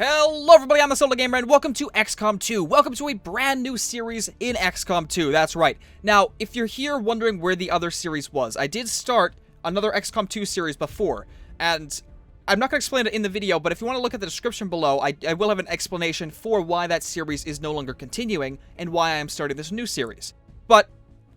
Hello everybody, I'm the Solo Gamer, and welcome to XCOM 2. Welcome to a brand new series in XCOM 2, that's right. Now, if you're here wondering where the other series was, I did start another XCOM 2 series before, and I'm not going to explain it in the video, but if you want to look at the description below, I will have an explanation for why that series is no longer continuing, and why I am starting this new series. But,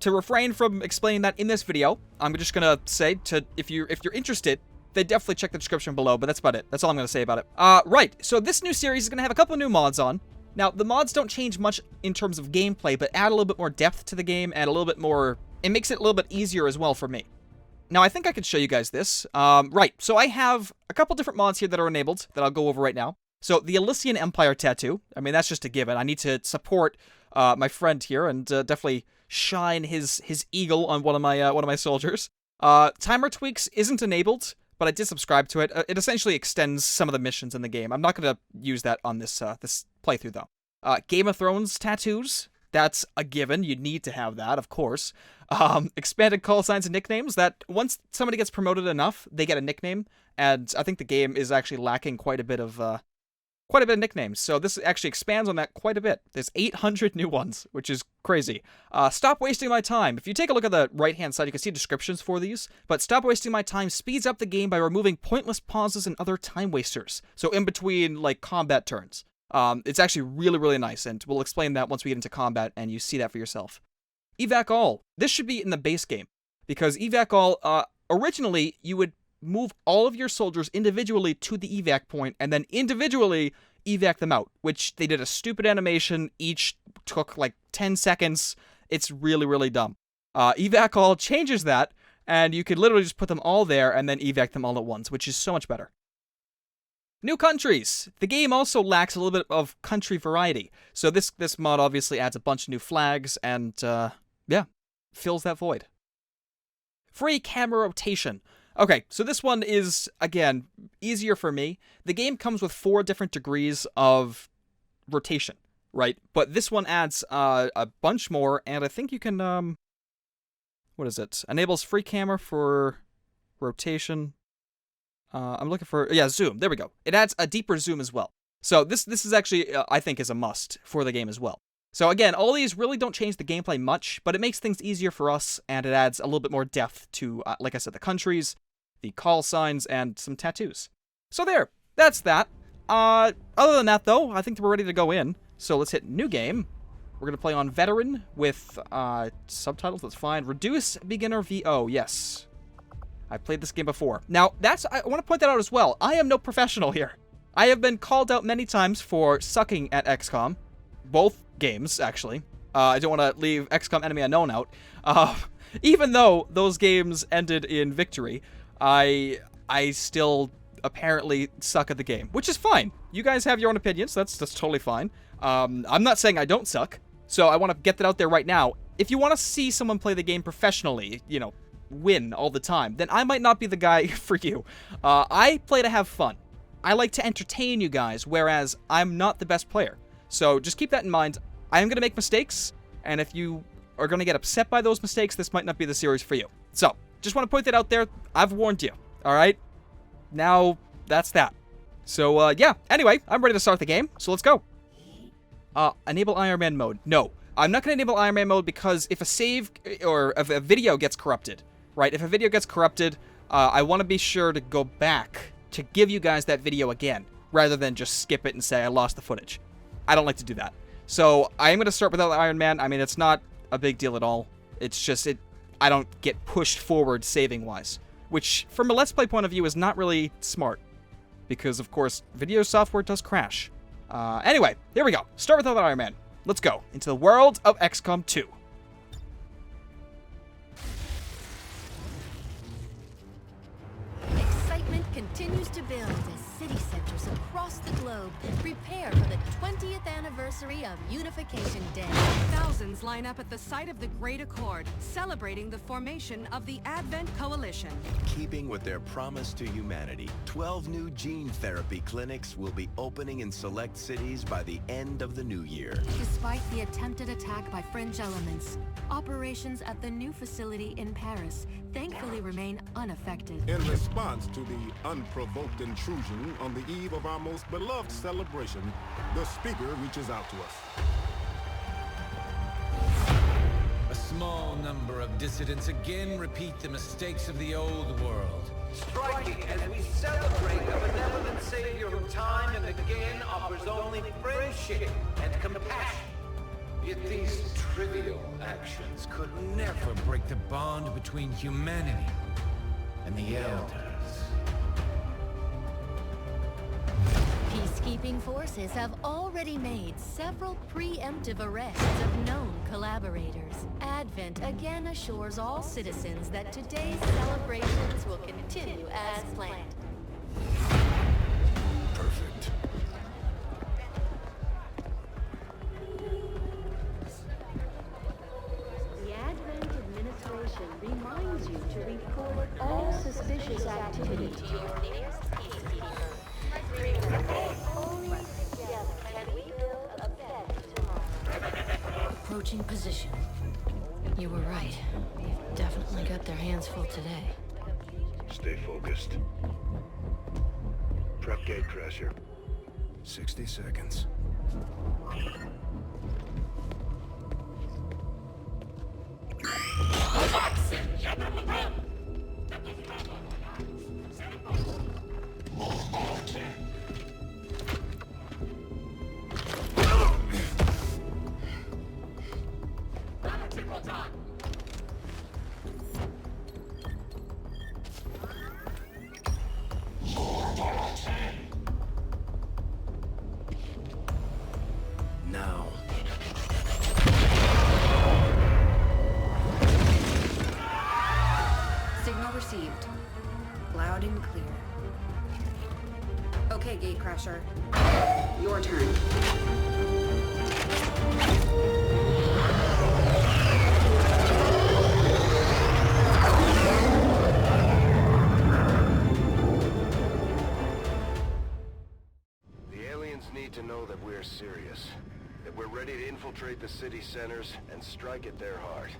to refrain from explaining that in this video, I'm just going to say, if you're interested, then definitely check the description below, but that's about it. That's all I'm going to say about it. Right, so this new series is going to have a couple of new mods on. Now, the mods don't change much in terms of gameplay, but add a little bit more depth to the game, and a little bit more... It makes it a little bit easier as well for me. Now, I think I could show you guys this. Right, so I have a couple different mods here that are enabled that I'll go over right now. So, the Elysian Empire tattoo. I mean, that's just a given. I need to support my friend here, and definitely shine his eagle on one of my soldiers. Timer tweaks isn't enabled, but I did subscribe to it. It essentially extends some of the missions in the game. I'm not going to use that on this this playthrough, though. Game of Thrones tattoos, that's a given. You need to have that, of course. Expanded call signs and nicknames, that once somebody gets promoted enough, they get a nickname, and I think the game is actually lacking quite a bit of nicknames, so this actually expands on that quite a bit. There's 800 new ones, which is crazy. Stop wasting my time. If you take a look at the right-hand side, you can see descriptions for these, but Stop Wasting My Time speeds up the game by removing pointless pauses and other time wasters, so in between, like, combat turns. It's actually really, really nice, and we'll explain that once we get into combat and you see that for yourself. Evac All. This should be in the base game, because Evac All, originally, you would move all of your soldiers individually to the evac point, and then individually evac them out, which they did a stupid animation. Each took like 10 seconds. It's really, really dumb. Evac All changes that, and you could literally just put them all there and then evac them all at once, which is so much better. New countries. The game also lacks a little bit of country variety, so this mod obviously adds a bunch of new flags and, yeah, fills that void. Free camera rotation. Okay, so this one is, again, easier for me. The game comes with 4 different degrees of rotation, right? But this one adds a bunch more, and I think you can, what is it? Enables free camera for rotation. I'm looking for, yeah, zoom. There we go. It adds a deeper zoom as well. So this is actually, I think, is a must for the game as well. So again, all these really don't change the gameplay much, but it makes things easier for us, and it adds a little bit more depth to, like I said, the countries, the call signs, and some tattoos. So there, that's that. Other than that, though, I think we're ready to go in. So let's hit New Game. We're going to play on Veteran with subtitles, that's fine. Reduce Beginner VO, yes. I played this game before. Now, I want to point that out as well. I am no professional here. I have been called out many times for sucking at XCOM. Both games, actually. I don't want to leave XCOM Enemy Unknown out. Even though those games ended in victory, I still apparently suck at the game, which is fine. You guys have your own opinions. That's totally fine. I'm not saying I don't suck, so I want to get that out there right now. If you want to see someone play the game professionally, you know, win all the time, then I might not be the guy for you. I play to have fun. I like to entertain you guys, whereas I'm not the best player. So just keep that in mind. I am going to make mistakes, and if you are going to get upset by those mistakes, this might not be the series for you. So, just want to point that out there. I've warned you, alright? Now, that's that. So, yeah. Anyway, I'm ready to start the game, so let's go. Enable Iron Man mode. No, I'm not going to enable Iron Man mode because if a save, or if a video gets corrupted, right? If a video gets corrupted, I want to be sure to go back to give you guys that video again, rather than just skip it and say I lost the footage. I don't like to do that. So, I am going to start without Iron Man. I mean, it's not a big deal at all. It's just, I don't get pushed forward saving-wise. Which, from a Let's Play point of view, is not really smart. Because, of course, video software does crash. Anyway, here we go. Start without Iron Man. Let's go into the world of XCOM 2. Excitement continues to build as city centers across the globe prepare for the 20th anniversary of Unification Day. Thousands line up at the site of the Great Accord, celebrating the formation of the Advent Coalition. Keeping with their promise to humanity, 12 new gene therapy clinics will be opening in select cities by the end of the new year. Despite the attempted attack by French elements, operations at the new facility in Paris thankfully remain unaffected. In response to the unprovoked intrusion on the eve of our most beloved beloved celebration, the speaker reaches out to us. A small number of dissidents again repeat the mistakes of the old world. Striking as we celebrate a benevolent savior who time and again offers only friendship and compassion. Yet these trivial actions could never break the bond between humanity and the Elders. Peacekeeping forces have already made several preemptive arrests of known collaborators. Advent again assures all citizens that today's celebrations will continue as planned. Perfect. The Advent administration reminds you to report all suspicious activity to your nearest peacekeeper. Only together can we build a better tomorrow. Approaching position. You were right. They've definitely got their hands full today. Stay focused. Prep gate crasher. 60 seconds. Now. Signal received. Loud and clear. Okay, Gatecrasher. Your turn. The aliens need to know that we're serious. That we're ready to infiltrate the city centers and strike at their heart.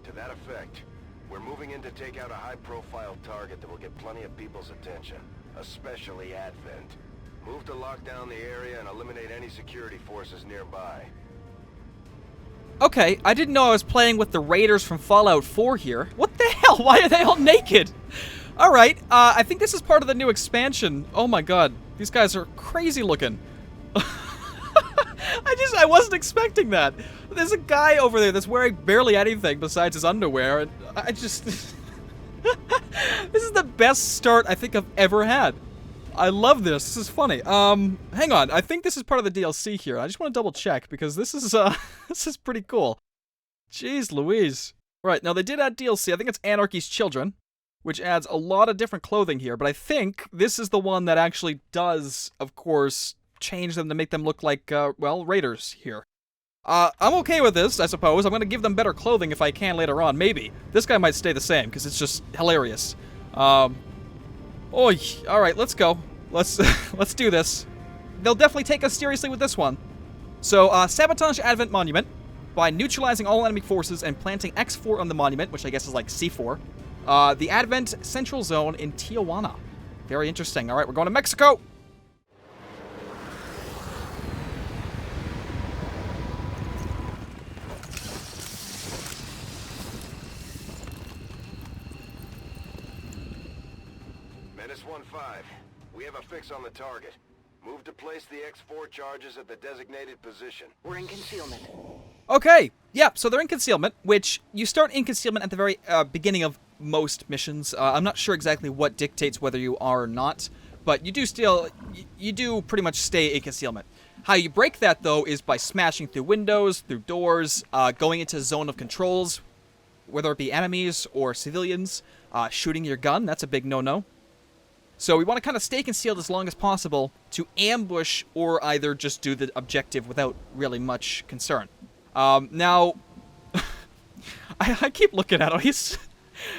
To that effect, we're moving in to take out a high-profile target that will get plenty of people's attention, especially Advent. Move to lock down the area and eliminate any security forces nearby. Okay, I didn't know I was playing with the Raiders from Fallout 4 here. What the hell? Why are they all naked? Alright, I think this is part of the new expansion. Oh my god, these guys are crazy looking. I wasn't expecting that. There's a guy over there that's wearing barely anything besides his underwear, and I just... This is the best start I think I've ever had. I love this. This is funny. Hang on. I think this is part of the DLC here. I just want to double check because this is, this is pretty cool. Jeez Louise. Right, now they did add DLC. I think it's Anarchy's Children, which adds a lot of different clothing here, but I think this is the one that actually does, of course, change them to make them look like, well, Raiders here. I'm okay with this, I suppose. I'm gonna give them better clothing if I can later on, maybe. This guy might stay the same, because it's just hilarious. Alright, let's go. Let's, let's do this. They'll definitely take us seriously with this one. So, sabotage Advent Monument by neutralizing all enemy forces and planting X4 on the monument, which I guess is like C4. The Advent Central Zone in Tijuana. Very interesting. Alright, we're going to Mexico! Menace 1-5. We have a fix on the target. Move to place the X4 charges at the designated position. We're in concealment. Okay, yeah, so they're in concealment, which you start in concealment at the very beginning of most missions. I'm not sure exactly what dictates whether you are or not, but you do still, you do pretty much stay in concealment. How you break that, though, is by smashing through windows, through doors, going into zone of controls, whether it be enemies or civilians, shooting your gun, that's a big no-no. So we want to kind of stay concealed as long as possible to ambush or either just do the objective without really much concern. Now, I keep looking at him.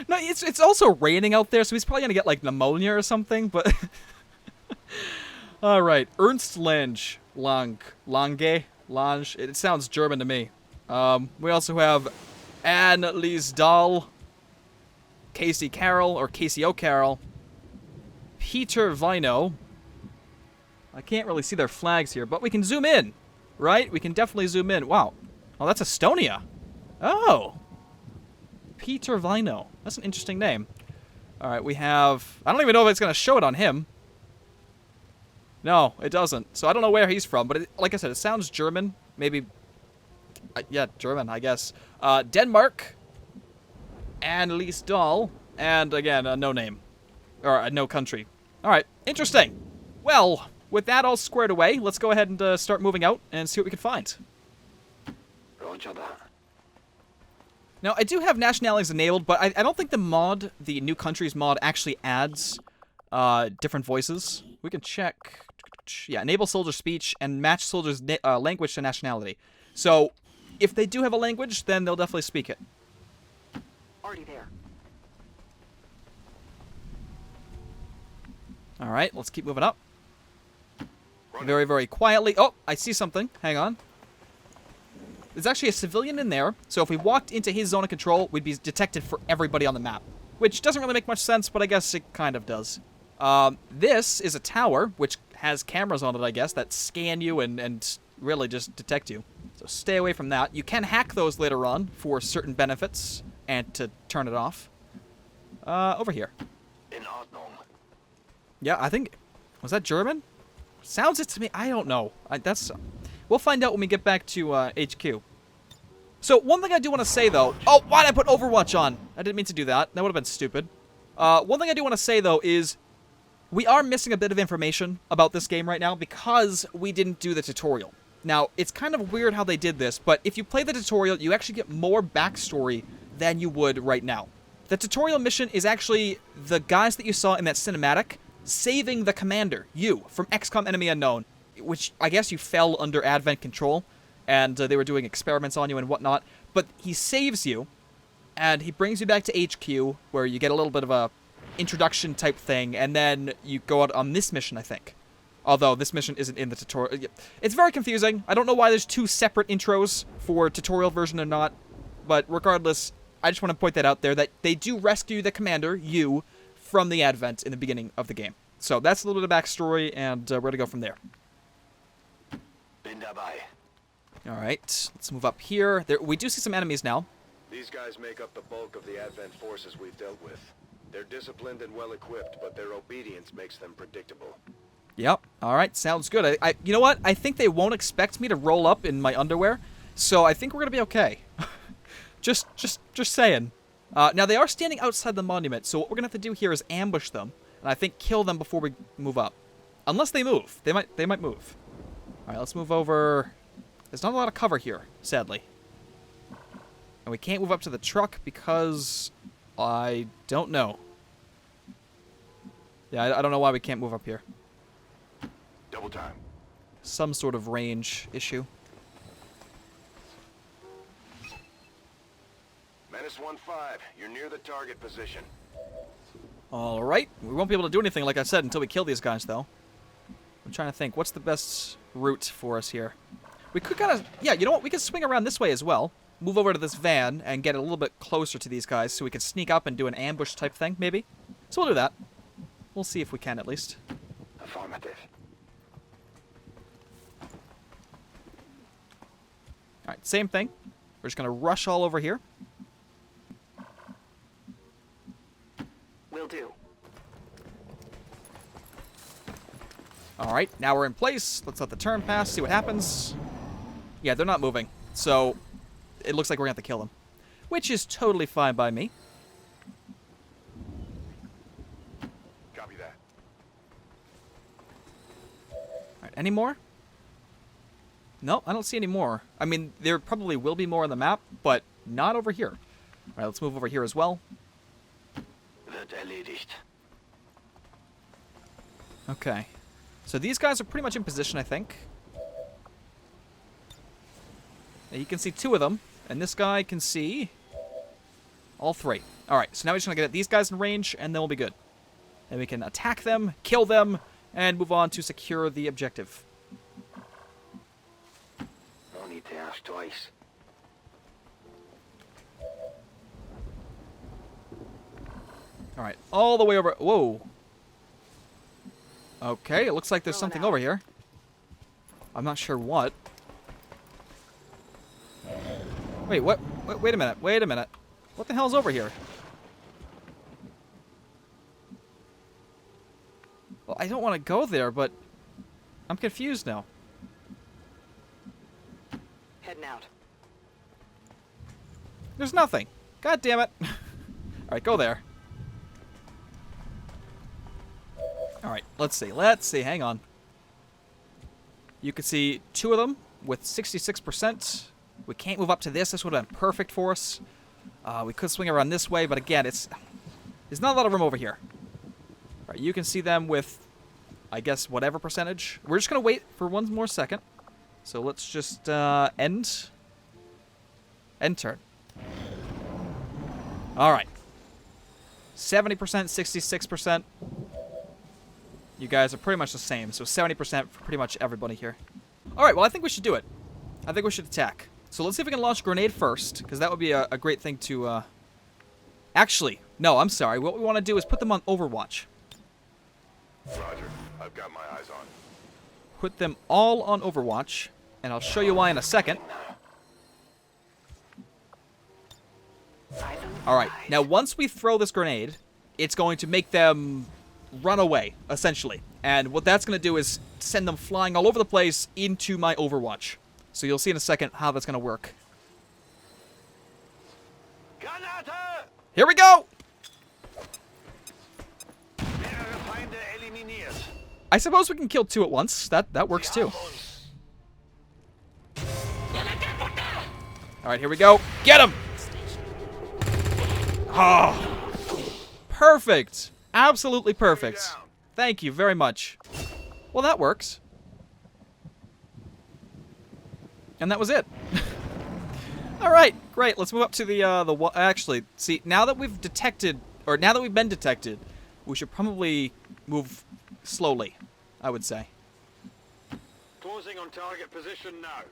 No, it's also raining out there, so he's probably gonna get like pneumonia or something. But all right, Ernst Lange. It sounds German to me. We also have Annelies Dahl, Casey Carroll or Casey O'Carroll, Peter Vino, I can't really see their flags here, but we can zoom in, right? We can definitely zoom in. Wow. Oh, that's Estonia. Oh. Peter Vino. That's an interesting name. All right, we have... I don't even know if it's going to show it on him. No, it doesn't. So I don't know where he's from, but like I said, it sounds German. Maybe... yeah, German, I guess. Denmark. And Liesdahl. And, again, no name. Or no country. All right, interesting. Well, with that all squared away, let's go ahead and start moving out and see what we can find. Roger that. Now, I do have nationalities enabled, but I don't think the mod, the new countries mod, actually adds different voices. We can check. Yeah, enable soldier speech and match soldiers' language to nationality. So, if they do have a language, then they'll definitely speak it. Already there. All right, let's keep moving up. Very, very quietly. Oh, I see something. Hang on. There's actually a civilian in there, so if we walked into his zone of control, we'd be detected for everybody on the map. Which doesn't really make much sense, but I guess it kind of does. This is a tower, which has cameras on it, I guess, that scan you and really just detect you. So stay away from that. You can hack those later on for certain benefits and to turn it off. Over here. In Ordnung. Yeah, I think... Was that German? Sounds it to me. I don't know. We'll find out when we get back to HQ. So, one thing I do want to say, though... Oh, why did I put Overwatch on? I didn't mean to do that. That would have been stupid. One thing I do want to say, though, is... We are missing a bit of information about this game right now because we didn't do the tutorial. Now, it's kind of weird how they did this, but if you play the tutorial, you actually get more backstory than you would right now. The tutorial mission is actually the guys that you saw in that cinematic saving the commander, you, from XCOM Enemy Unknown, which I guess you fell under Advent control, and they were doing experiments on you and whatnot, but he saves you, and he brings you back to HQ, where you get a little bit of a introduction type thing, and then you go out on this mission, I think. Although this mission isn't in the tutorial. It's very confusing. I don't know why there's two separate intros for tutorial version or not, but regardless, I just want to point that out there, that they do rescue the commander, you, from the Advent in the beginning of the game. So that's a little bit of backstory, and we're going to go from there. Bin dabei. Alright, let's move up here. We do see some enemies now. These guys make up the bulk of the Advent forces we've dealt with. They're disciplined and well-equipped, but their obedience makes them predictable. Yep. Alright, sounds good. You know what? I think they won't expect me to roll up in my underwear, so I think we're going to be okay. just saying. Now, they are standing outside the monument, so what we're going to have to do here is ambush them, and I think kill them before we move up. Unless they move. They might move. Alright, let's move over. There's not a lot of cover here, sadly. And we can't move up to the truck because... I don't know. Yeah, I don't know why we can't move up here. Double time. Some sort of range issue. Menace 1-5, you're near the target position. Alright, we won't be able to do anything, like I said, until we kill these guys, though. I'm trying to think, what's the best route for us here? We could kind of... Yeah, you know what? We could swing around this way as well. Move over to this van and get a little bit closer to these guys so we can sneak up and do an ambush type thing, maybe? So we'll do that. We'll see if we can, at least. Affirmative. Alright, same thing. We're just going to rush all over here. Will do. Alright, now we're in place. Let's let the turn pass, see what happens. Yeah, they're not moving. So... it looks like we're going to have to kill them. Which is totally fine by me. Copy that. Alright, any more? No, I don't see any more. I mean, there probably will be more on the map, but not over here. Alright, let's move over here as well. Wird erledigt. Okay. So these guys are pretty much in position, I think. Now you can see two of them. And this guy can see all three. Alright, so now we're just going to get these guys in range, and then we'll be good. And we can attack them, kill them, and move on to secure the objective. No need to ask twice. Alright, all the way over... Whoa. Okay, it looks like there's something over here. I'm not sure what. Wait, what? Wait a minute. Wait a minute. What the hell's over here? Well, I don't want to go there, but I'm confused now. Heading out. There's nothing. God damn it. Alright, go there. Alright, let's see. Let's see. Hang on. You can see 2 of them with 66%. We can't move up to this. This would have been perfect for us. We could swing around this way, but again, there's not a lot of room over here. Alright, you can see them with, I guess, whatever percentage. We're just going to wait for one more second. So let's just end turn. Alright. 70%, 66%. You guys are pretty much the same. So 70% for pretty much everybody here. Alright, well, I think we should do it. I think we should attack. So let's see if we can launch a grenade first, because that would be a great thing to... Actually, no, I'm sorry. What we want to do is put them on Overwatch. Roger. I've got my eyes on. Put them all on Overwatch, and I'll show you why in a second. Alright, now once we throw this grenade, it's going to make them run away, essentially. And what that's going to do is send them flying all over the place into my Overwatch. So you'll see in a second how that's going to work. Here we go! I suppose we can kill 2 at once. That works too. Alright, here we go. Get him! Oh, perfect. Absolutely perfect. Thank you very much. Well, that works. And that was it. Alright, great. Let's move up to the actually, see, now that we've detected, or now that we've been detected, we should probably move slowly, I would say. Closing on target position now.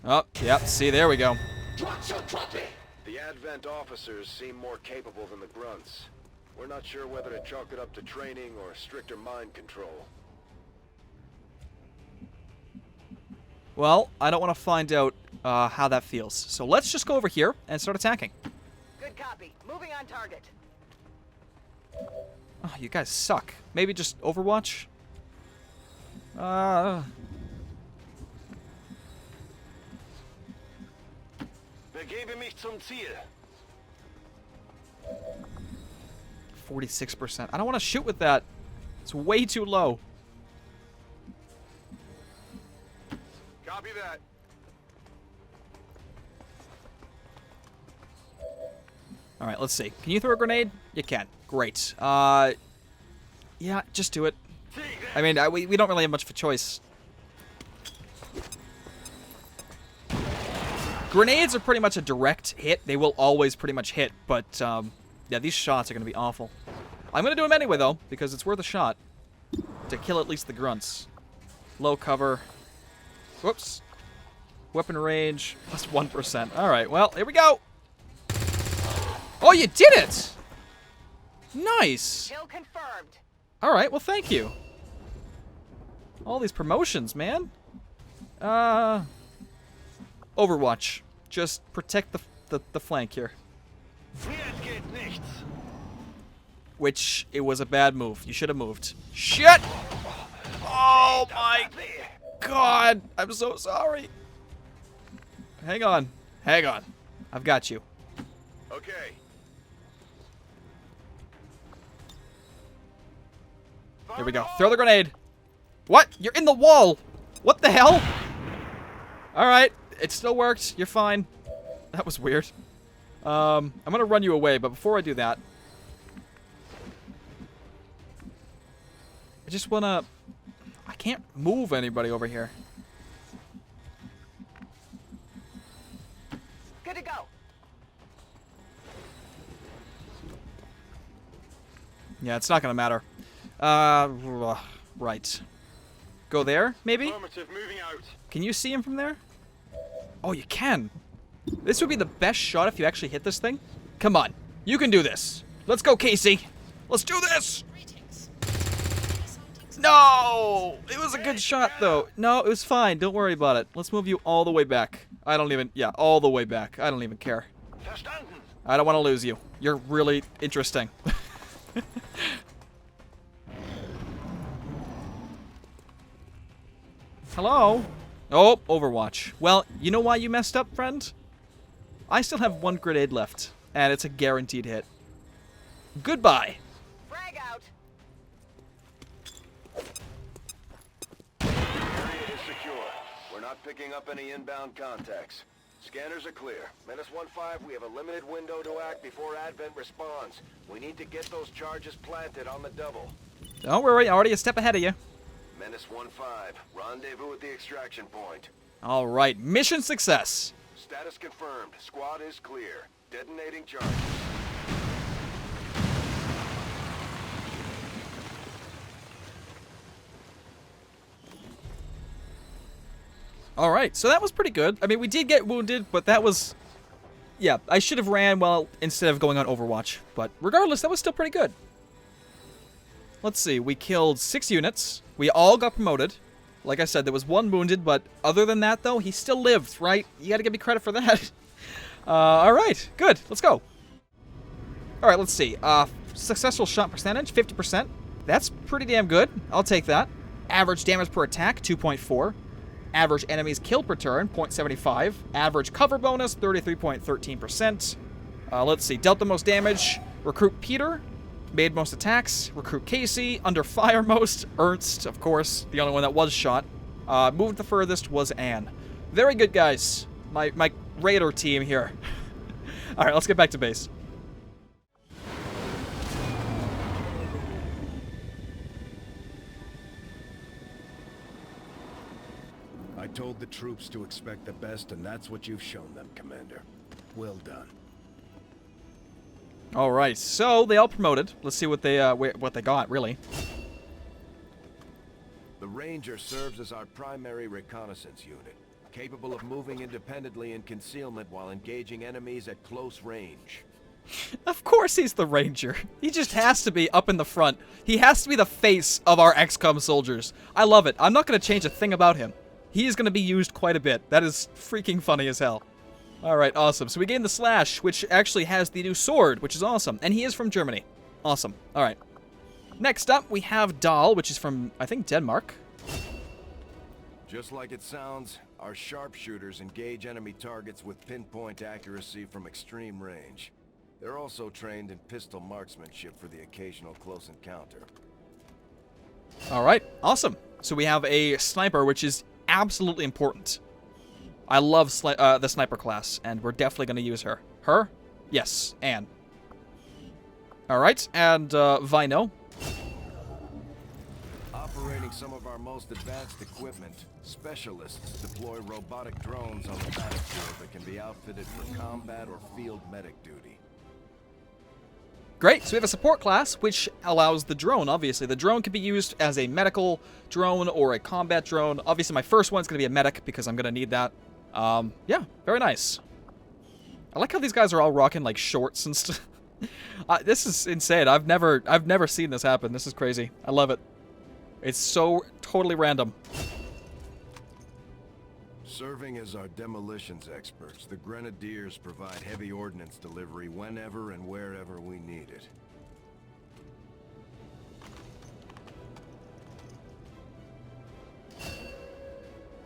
Oh, yep, see, there we go. The Advent officers seem more capable than the grunts. We're not sure whether to chalk it up to training or stricter mind control. Well, I don't want to find out how that feels. So let's just go over here and start attacking. Good copy. Moving on target. Oh, you guys suck. Maybe just Overwatch? Begebe mich zum Ziel. 46%. I don't want to shoot with that. It's way too low. Copy that. Alright, let's see. Can you throw a grenade? You can. Great. Yeah, just do it. I mean, we don't really have much of a choice. Grenades are pretty much a direct hit. They will always pretty much hit, but, yeah, these shots are going to be awful. I'm going to do them anyway, though, because it's worth a shot to kill at least the grunts. Low cover. Whoops. Weapon range, plus 1%. Alright, well, here we go. Oh, you did it! Nice! Kill confirmed. Alright, well, thank you. All these promotions, man. Overwatch. Just protect the flank here. Which, it was a bad move. You should have moved. Shit! Oh my god! I'm so sorry. Hang on. Hang on. I've got you. Okay. Here we go. Throw the grenade. What? You're in the wall! What the hell? Alright. It still worked. You're fine. That was weird. I'm gonna run you away, but before I do that... I just wanna... I can't move anybody over here. Good to go. Yeah, it's not gonna matter. Right. Go there, maybe? Affirmative, moving out. Can you see him from there? Oh, you can. This would be the best shot if you actually hit this thing. Come on. You can do this. Let's go, Casey. Let's do this. No! It was a good shot, though. No, it was fine. Don't worry about it. Let's move you all the way back. I don't even... Yeah, all the way back. I don't even care. I don't want to lose you. You're really interesting. Hello? Oh, Overwatch. Well, you know why you messed up, friend? I still have one grenade left, and it's a guaranteed hit. Goodbye. Frag out. Area is secure. We're not picking up any inbound contacts. Scanners are clear. -1-5, we have a limited window to act before Advent responds. We need to get those charges planted on the double. Don't worry, already a step ahead of you. -1-5, rendezvous at the extraction point. All right, mission success. Status confirmed. Squad is clear. Detonating charges. All right, so that was pretty good. I mean, we did get wounded, but that was... Yeah, I should have ran, well, instead of going on Overwatch. But regardless, that was still pretty good. Let's see, we killed 6 units. We all got promoted. Like I said, there was 1 wounded, but other than that, though, he still lived, right? You gotta give me credit for that. All right, good, let's go. All right, let's see. Successful shot percentage, 50%. That's pretty damn good. I'll take that. Average damage per attack, 2.4. Average enemies killed per turn, 0.75. Average cover bonus, 33.13%. Let's see, dealt the most damage. Recruit Peter. Made most attacks. Recruit Casey. Under fire most. Ernst, of course, the only one that was shot. Moved the furthest was Anne. Very good, guys. My Raider team here. All right, let's get back to base. I told the troops to expect the best, and that's what you've shown them, Commander. Well done. All right, so they all promoted. Let's see what they got, really. The Ranger serves as our primary reconnaissance unit, capable of moving independently in concealment while engaging enemies at close range. Of course he's the Ranger. He just has to be up in the front. He has to be the face of our XCOM soldiers. I love it. I'm not going to change a thing about him. He is going to be used quite a bit. That is freaking funny as hell. Alright, awesome. So we gained the Slash, which actually has the new sword, which is awesome. And he is from Germany. Awesome. Alright. Next up, we have Dahl, which is from, I think, Denmark. Just like it sounds, our sharpshooters engage enemy targets with pinpoint accuracy from extreme range. They're also trained in pistol marksmanship for the occasional close encounter. Alright, awesome. So we have a sniper, which is absolutely important. I love the sniper class, and we're definitely going to use her. Her? Yes, Anne. Alright, and Vino. Operating some of our most advanced equipment, specialists deploy robotic drones on the battlefield that can be outfitted for combat or field medic duty. Great, so we have a support class, which allows the drone, obviously. The drone can be used as a medical drone or a combat drone. Obviously, my first one's going to be a medic, because I'm going to need that. Yeah, very nice. I like how these guys are all rocking, like, shorts and stuff. This is insane. I've never seen this happen. This is crazy. I love it. It's so totally random. Serving as our demolitions experts, the Grenadiers provide heavy ordnance delivery whenever and wherever we need it.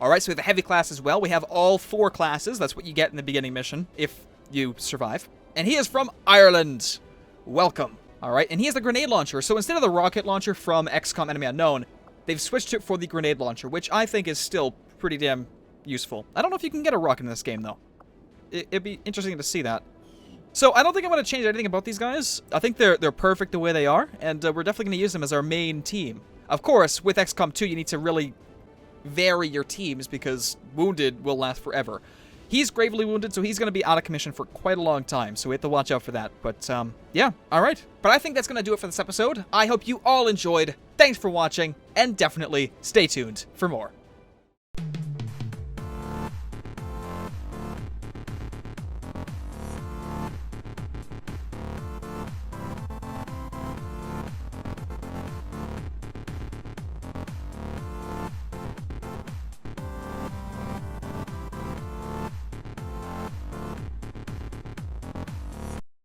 Alright, so we have a heavy class as well. We have all 4 classes. That's what you get in the beginning mission, if you survive. And he is from Ireland. Welcome. Alright, and he has the grenade launcher. So instead of the rocket launcher from XCOM Enemy Unknown, they've switched it for the grenade launcher, which I think is still pretty damn useful. I don't know if you can get a rocket in this game, though. It'd be interesting to see that. So I don't think I'm going to change anything about these guys. I think they're perfect the way they are, and we're definitely going to use them as our main team. Of course, with XCOM 2, you need to really vary your teams, because wounded will last forever. He's gravely wounded, so he's going to be out of commission for quite a long time, so we have to watch out for that. But, yeah, alright. But I think that's going to do it for this episode. I hope you all enjoyed. Thanks for watching, and definitely stay tuned for more.